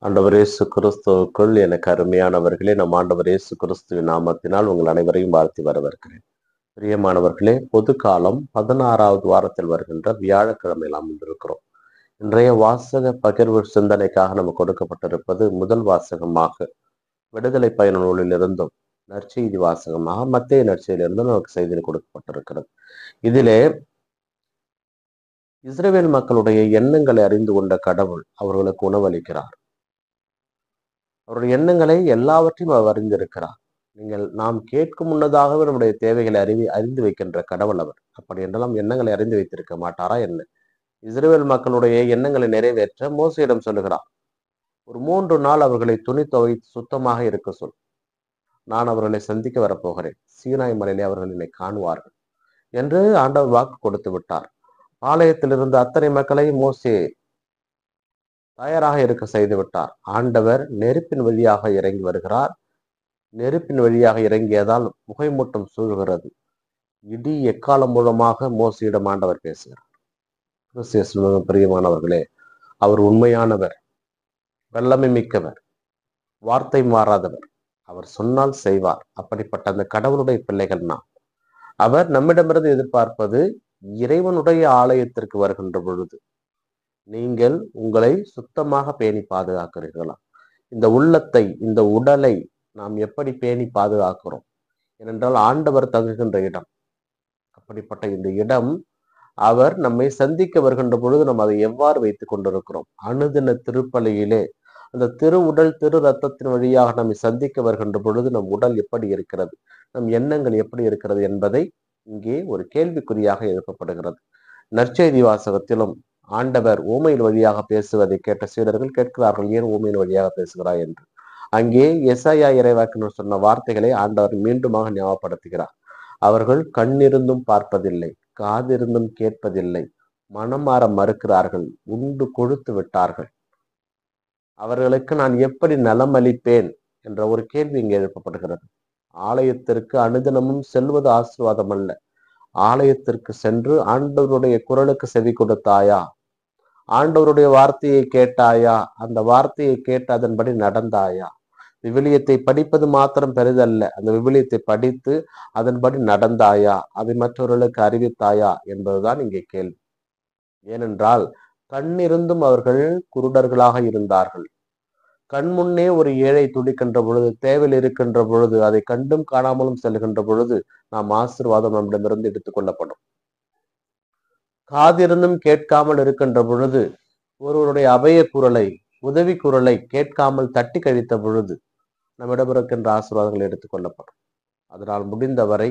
ஆண்டவர் இயேசு கிறிஸ்துவுக்குள் எனக்கு அருமையானவர்களே, நம் ஆண்டவர் இயேசு கிறிஸ்துவின் நாமத்தினால் உங்கள் அனைவரையும் வாழ்த்தி வரவேற்கிறேன். பிரியமானவர்களே, பொது காலம் 16வது வாரத்தில் வருகின்ற வியாழக்கிழமையில் அமர்ந்திருக்கிறோம். இன்றைய வாசக பகிர்வு சிந்தனைக்காக நமக்கு கொடுக்கப்பட்டிருப்பது முதல் வாசகமாக விடுதலை பயண நூலிலிருந்தும் நற்செய்தி வாசகமாக மத்தேயு நற்செய்தியிலிருந்தும் நமக்கு செய்தி கொடுக்கப்பட்டிருக்கிறது. இதிலே இஸ்ரவேல் மக்களுடைய எண்ணங்களை அறிந்து கொண்ட கடவுள் அவர்களுக்கு உணவளிக்கிறார். அவருடைய எண்ணங்களை எல்லாவற்றையும் அவர் அறிந்திருக்கிறார். நாம் கேட்கும் முன்னதாகவே நம்முடைய தேவைகளை அறிந்து வைக்கின்ற கடவுள் அவர். அப்படி என்றெல்லாம் எண்ணங்களை அறிந்து வைத்திருக்க மாட்டாரா என்ன? இஸ்ரவேல் மக்களுடைய எண்ணங்களை நிறைவேற்ற மோசேயிடம் சொல்லுகிறார். ஒரு 3 நாள் அவர்களை துணி துவைத்து சுத்தமாக இருக்க சொல். நான் அவர்களை சந்திக்க வரப்போகிறேன். சீனாய் மலையிலே அவர்கள் என்னை காணுவார்கள் என்று ஆண்டவர் வாக்கு கொடுத்து விட்டார். பாளையத்தில் இருந்த அத்தனை மக்களை மோசே தயாராக இருக்க செய்து விட்டார். ஆண்டவர் நெருப்பின் வழியாக இறங்கி வருகிறார். நெருப்பின் வழியாக இறங்கியதால் புகைமூட்டம் சூழ்கிறது. இடி எக்காலம் மூலமாக மோசையிடம் ஆண்டவர் பேசுகிறார். கிறிஸ்து பிரியமானவர்களே, அவர் உண்மையானவர், வல்லமை மிக்கவர், வார்த்தை மாறாதவர். அவர் சொன்னால் செய்வார். அப்படிப்பட்ட அந்த கடவுளுடைய பிள்ளைகள் நாம். அவர் நம்மிடமிருந்து எதிர்பார்ப்பது, இறைவனுடைய ஆலயத்திற்கு வருகின்ற பொழுது நீங்கள் உங்களை சுத்தமாக பேணி பாதுகாக்கிறீர்களா? இந்த உள்ளத்தை, இந்த உடலை நாம் எப்படி பேணி பாதுகாக்கிறோம்? ஏனென்றால் ஆண்டவர் தங்குகின்ற இடம். அப்படிப்பட்ட இந்த இடம், அவர் நம்மை சந்திக்க வருகின்ற பொழுது நாம் அதை எவ்வாறு வைத்துக் கொண்டிருக்கிறோம்? அனுதின திருப்பலியிலே அந்த திரு உடல் திரு ரத்தத்தின் வழியாக நம்மை சந்திக்க வருகின்ற பொழுது நம் உடல் எப்படி இருக்கிறது, நம் எண்ணங்கள் எப்படி இருக்கிறது என்பதை இங்கே ஒரு கேள்விக்குறியாக எழுப்பப்படுகிறது. நற்செய்தி வாசகத்திலும் ஆண்டவர் ஊமையின் வழியாக பேசுவதை கேட்ட சீடர்கள் கேட்கிறார்கள், ஏன் ஊமையின் வழியாக பேசுகிறாய் என்று. அங்கே எசாயா இறைவாக்கினர் சொன்ன வார்த்தைகளை ஆண்டவர் மீண்டுமாக ஞாபகப்படுத்துகிறார். அவர்கள் கண்ணிருந்தும் பார்ப்பதில்லை, காதிருந்தும் கேட்பதில்லை, மனம் மாற மறுக்கிறார்கள், உண்டு கொழுத்து விட்டார்கள். அவர்களுக்கு நான் எப்படி நலம் அளிப்பேன் என்ற ஒரு கேள்வி இங்கே எழுப்பப்படுகிறது. ஆலயத்திற்கு அனுதினமும் செல்வது ஆசீர்வாதம் அல்ல. ஆலயத்திற்கு சென்று ஆண்டவருடைய குரலுக்கு செவி கொடுத்தாயா? ஆண்டவருடைய வார்த்தையை கேட்டாயா? அந்த வார்த்தையை கேட்டு அதன்படி நடந்தாயா? விவிலியத்தை படிப்பது மாத்திரம் பெரிதல்ல. அந்த விவிலியத்தை படித்து அதன்படி நடந்தாயா? அதை மற்றவர்களுக்கு அறிவித்தாயா என்பதுதான் இங்கே கேள்வி. ஏனென்றால் கண்ணிருந்தும் அவர்கள் குருடர்களாக இருந்தார்கள். கண்முன்னே ஒரு ஏழை துடிக்கின்ற பொழுது, தேவையில் இருக்கின்ற பொழுது, அதை கண்டும் காணாமலும் செல்கின்ற பொழுது நாம் ஆசீர்வாதம் நம்மிடமிருந்து எடுத்துக் கொள்ளப்படும். காதிருந்தும் கேட்காமல் இருக்கின்ற பொழுது, ஒருவருடைய அபய குரலை, உதவி குரலை கேட்காமல் தட்டி கழித்த பொழுது நம்மிடம் இருக்கின்ற ஆசீர்வாதங்கள் எடுத்துக் கொள்ளப்படும். அதனால் முடிந்தவரை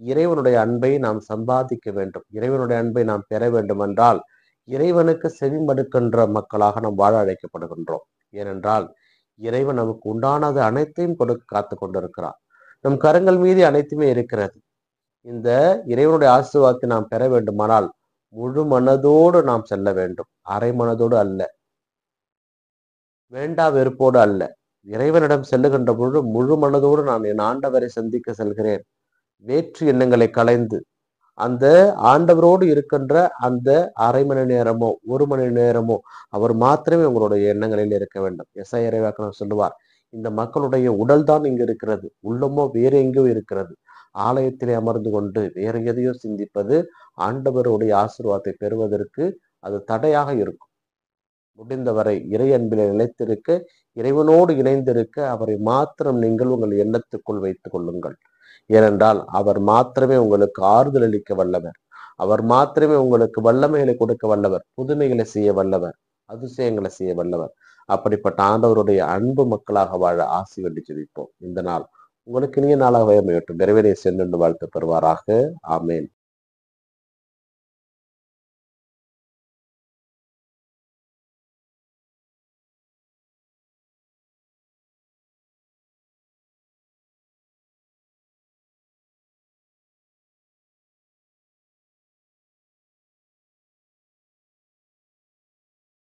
இறைவனுடைய அன்பை நாம் சம்பாதிக்க வேண்டும். இறைவனுடைய அன்பை நாம் பெற வேண்டும் என்றால் இறைவனுக்கு செவிமடுக்கின்ற மக்களாக நாம் வாழ அழைக்கப்படுகின்றோம். ஏனென்றால் இறைவன் நமக்கு உண்டானது அனைத்தையும் கொடுக்க காத்து கொண்டிருக்கிறார். நம் கரங்கள் மீது அனைத்துமே இருக்கிறது. இந்த இறைவனுடைய ஆசீர்வாதத்தை நாம் பெற வேண்டுமானால் முழு மனதோடு நாம் செல்ல வேண்டும். அரை மனதோடு அல்ல, வேண்டா வெறுப்போடு அல்ல. இறைவனிடம் செல்லுகின்ற பொழுது முழு மனதோடு நான் என் ஆண்டவரை சந்திக்க செல்கிறேன். வேற்று எண்ணங்களை களைந்து அந்த ஆண்டவரோடு இருக்கின்ற அந்த அரை மணி நேரமோ 1 மணி நேரமோ அவர் மாத்திரமே உங்களுடைய எண்ணங்களில் இருக்க வேண்டும். எசாயா இறைவாக்கினர் சொல்லுவார், இந்த மக்களுடைய உடல் தான் இங்கு இருக்கிறது, உள்ளமோ வேற எங்கேயோ இருக்கிறது. ஆலயத்திலே அமர்ந்து கொண்டு வேற எதையோ சிந்திப்பது ஆண்டவருடைய ஆசீர்வாதத்தை பெறுவதற்கு அது தடையாக இருக்கும். முடிந்தவரை இறை அன்பிலே நிலைத்திருக்க, இறைவனோடு இணைந்திருக்க அவரை மாத்திரம் நீங்கள் உங்கள் எண்ணத்துக்குள் வைத்துக் கொள்ளுங்கள். ஏனென்றால் அவர் மாத்திரமே உங்களுக்கு ஆறுதல் அளிக்க வல்லவர். அவர் மாத்திரமே உங்களுக்கு வல்லமைகளை கொடுக்க வல்லவர், புதுமைகளை செய்ய வல்லவர், அதிசயங்களை செய்ய வல்லவர். அப்படிப்பட்ட ஆண்டவருடைய அன்பு மக்களாக வாழ ஆசி வேண்டி ஜெபிப்போம். இந்த நாள் உங்களுக்கு இனிய நாளாக அமையட்டும். நிறைவேறிய சென்று வாழ்த்து பெறுவாராக. ஆமேன்.